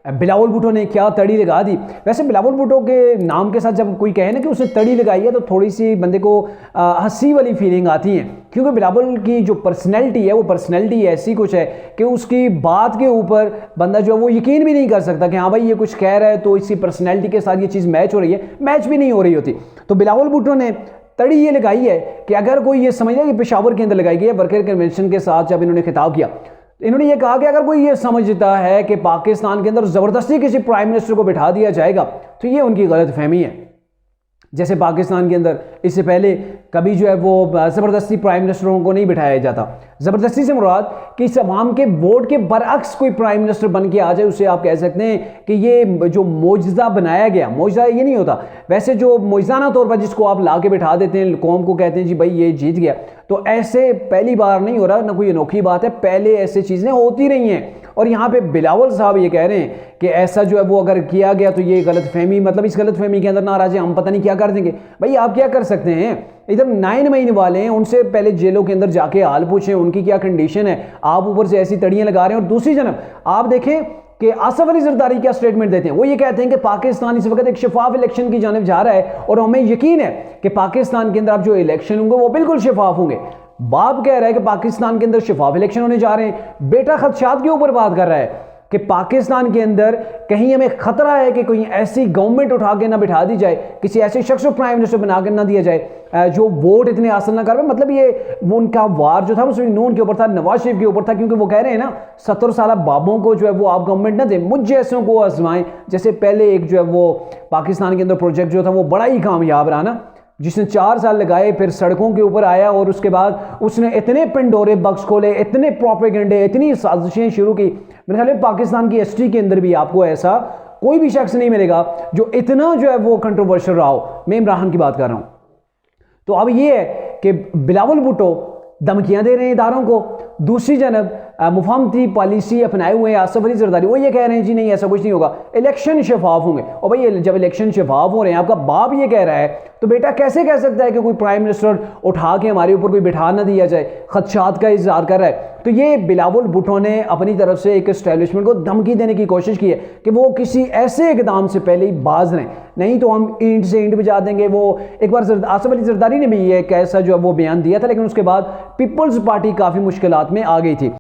بلاول بھٹو نے کیا تڑی لگا دی۔ ویسے بلاول بھٹو کے نام کے ساتھ جب کوئی کہے نا کہ اس نے تڑی لگائی ہے تو تھوڑی سی بندے کو ہنسی والی فیلنگ آتی ہیں، کیونکہ بلاول کی جو پرسنالٹی ہے وہ پرسنالٹی ایسی کچھ ہے کہ اس کی بات کے اوپر بندہ جو ہے وہ یقین بھی نہیں کر سکتا کہ ہاں بھائی یہ کچھ کہہ رہا ہے تو اس کی پرسنالٹی کے ساتھ یہ چیز میچ ہو رہی ہے، میچ بھی نہیں ہو رہی ہوتی۔ تو بلاول بھٹو نے تڑی یہ لگائی ہے کہ اگر کوئی یہ سمجھ لے کہ پشاور کے اندر لگائی گئی ہے، ورکر کنونشن کے ساتھ جب انہوں نے خطاب کیا، انہوں نے یہ کہا کہ اگر کوئی یہ سمجھتا ہے کہ پاکستان کے اندر زبردستی کسی پرائم منسٹر کو بٹھا دیا جائے گا تو یہ ان کی غلط فہمی ہے۔ جیسے پاکستان کے اندر اس سے پہلے کبھی جو ہے وہ زبردستی پرائم منسٹروں کو نہیں بٹھایا جاتا۔ زبردستی سے مراد کہ اس عوام کے ووٹ کے برعکس کوئی پرائم منسٹر بن کے آ جائے، اسے آپ کہہ سکتے ہیں کہ یہ جو معجزہ بنایا گیا، معجزہ یہ نہیں ہوتا، ویسے جو معجزانہ طور پر جس کو آپ لا کے بٹھا دیتے ہیں، قوم کو کہتے ہیں جی بھائی یہ جیت گیا، تو ایسے پہلی بار نہیں ہو رہا، نہ کوئی انوکھی بات ہے، پہلے ایسے چیزیں ہوتی رہی ہیں۔ اور یہاں پہ بلاول صاحب یہ کہہ رہے ہیں کہ ایسا جو ہے وہ اگر کیا گیا تو یہ غلط فہمی، مطلب اس غلط فہمی کے اندر نہ آ جائے ہم پتہ نہیں کیا کر دیں گے۔ بھائی آپ کیا کر سکتے ہیں؟ ادھر 9 مہینے والے ہیں، ان سے پہلے جیلوں کے اندر جا کے حال پوچھیں ان کی کیا کنڈیشن ہے، آپ اوپر سے ایسی تڑیاں لگا رہے ہیں۔ اور دوسری جانب آپ دیکھیں کہ آصف علی زرداری کیا سٹیٹمنٹ دیتے ہیں، وہ یہ کہتے ہیں کہ پاکستان اس وقت ایک شفاف الیکشن کی جانب جا رہا ہے اور ہمیں یقین ہے کہ پاکستان کے اندر اب جو الیکشن ہوں گے وہ بالکل شفاف ہوں گے۔ باپ کہہ رہا ہے کہ پاکستان کے اندر شفاف الیکشن ہونے جا رہے ہیں، بیٹا خدشات کے اوپر بات کر رہا ہے کہ پاکستان کے اندر کہیں ہمیں خطرہ ہے کہ کوئی ایسی گورنمنٹ اٹھا کے نہ بٹھا دی جائے، کسی ایسے شخص کو پرائم منسٹر بنا کے نہ دیا جائے جو ووٹ اتنے حاصل نہ کر پائے۔ مطلب یہ وہ ان کا وار جو تھا وہ صرف نون کے اوپر تھا، نواز شریف کے اوپر تھا، کیونکہ وہ کہہ رہے ہیں نا 70 سالہ بابوں کو جو ہے وہ آپ گورنمنٹ نہ دیں، مجھ جیسوں کو آزمائیں۔ جیسے پہلے ایک جو ہے وہ پاکستان کے اندر پروجیکٹ جو تھا وہ بڑا ہی کامیاب رہا نا، جس نے 4 سال لگائے، پھر سڑکوں کے اوپر آیا اور اس کے بعد اس نے اتنے پنڈورے بکس کھولے، اتنے پروپیگنڈے، اتنی سازشیں شروع کی۔ میرے خیال ہے پاکستان کی ہسٹری کے اندر بھی آپ کو ایسا کوئی بھی شخص نہیں ملے گا جو اتنا جو ہے وہ کنٹروورشل رہا ہو۔ میں عمران کی بات کر رہا ہوں۔ تو اب یہ ہے کہ بلاول بھٹو دھمکیاں دے رہے ہیں اداروں کو، دوسری جانب مفاہمتی پالیسی اپنائے ہوئے ہیں آصف علی زرداری، وہ یہ کہہ رہے ہیں جی نہیں ایسا کچھ نہیں ہوگا، الیکشن شفاف ہوں گے۔ اور بھائی جب الیکشن شفاف ہو رہے ہیں، آپ کا باپ یہ کہہ رہا ہے تو بیٹا کیسے کہہ سکتا ہے کہ کوئی پرائم منسٹر اٹھا کے ہمارے اوپر کوئی بٹھا نہ دیا جائے؟ خدشات کا اظہار کر رہا ہے۔ تو یہ بلاول بھٹو نے اپنی طرف سے ایک اسٹیبلشمنٹ کو دھمکی دینے کی کوشش کی ہے کہ وہ کسی ایسے اقدام سے پہلے ہی باز رہیں، نہیں تو ہم اینٹ سے اینٹ بجا دیں گے۔ وہ ایک بار آصف علی زرداری نے بھی ایک ایسا جو ہے وہ بیان دیا تھا، لیکن اس کے بعد پیپلز پارٹی کافی مشکلات میں آ گئی تھی۔